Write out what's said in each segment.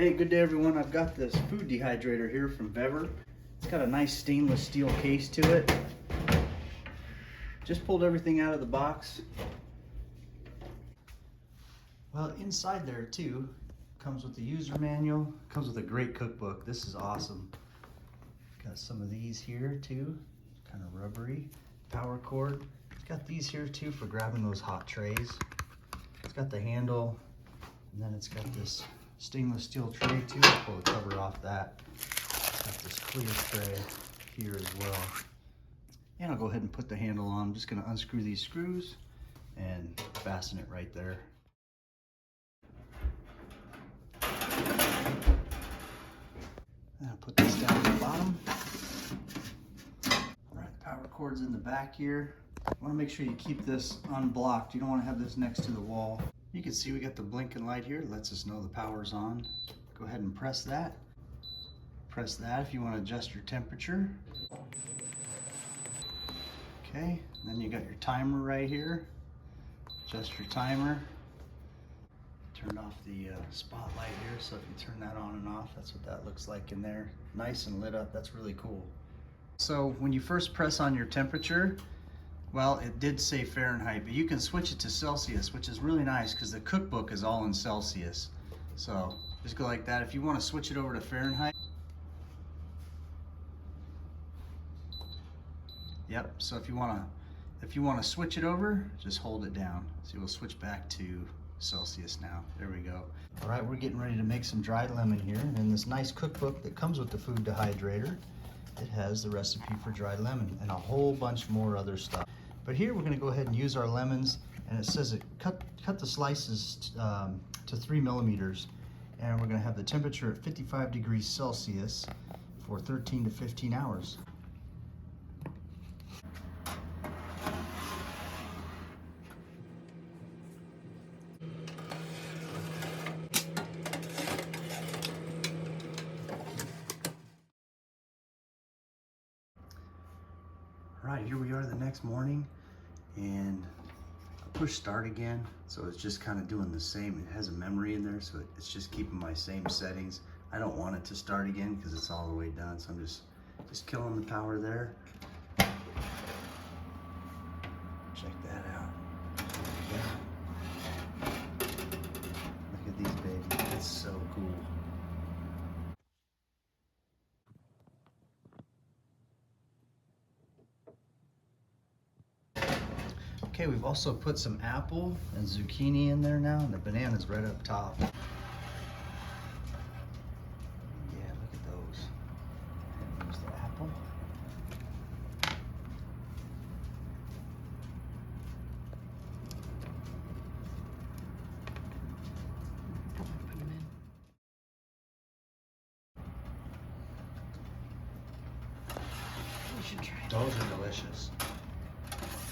Hey, good day everyone. I've got this food dehydrator here from Vevor. It's got a nice stainless steel case to it. Just pulled everything out of the box. Well, inside there too, comes with the user manual, comes with a great cookbook. This is awesome. Got some of these here too, kind of rubbery. Power cord. It's got these here too for grabbing those hot trays. It's got the handle, and then it's got this stainless steel tray too. I'll pull the cover off that. It's got this clear tray here as well. And I'll go ahead and put the handle on. I'm just going to unscrew these screws and fasten it right there. And I'll put this down at the bottom. All right, power cord's in the back here. You want to make sure you keep this unblocked. You don't want to have this next to the wall. You can see we got the blinking light here. It lets us know the power's on. Go ahead and press that. Press that if you want to adjust your temperature. Okay, and then you got your timer right here. Adjust your timer. Turned off the spotlight here, so if you turn that on and off, that's what that looks like in there. Nice and lit up. That's really cool. So when you first press on your temperature, well, it did say Fahrenheit, but you can switch it to Celsius, which is really nice because the cookbook is all in Celsius. So just go like that. If you want to switch it over to Fahrenheit, yep. So if you want to switch it over, just hold it down. So we'll switch back to Celsius now. There we go. All right, we're getting ready to make some dried lemon here. And in this nice cookbook that comes with the food dehydrator, it has the recipe for dried lemon and a whole bunch more other stuff. But here we're going to go ahead and use our lemons, and it says cut the slices to 3 millimeters, and we're going to have the temperature at 55 degrees Celsius for 13 to 15 hours. All right, here we are the next morning, and I push start again, so it's just kind of doing the same. It has a memory in there, so it's just keeping my same settings. I don't want it to start again because it's all the way done, so I'm just killing the power there. Check that out. Yeah. Look at these babies. That's so cool. Okay, we've also put some apple and zucchini in there now, and the banana's right up top. Yeah, look at those. There's the apple. Put them in. We should try those. Are delicious.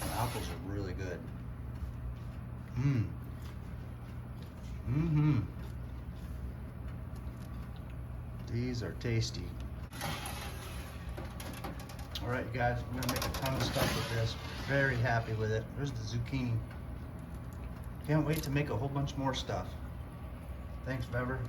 The apples are really good. These are tasty. All right, you guys, we're gonna make a ton of stuff with this. Very happy with it. There's the zucchini. Can't wait to make a whole bunch more stuff. Thanks, Vevor.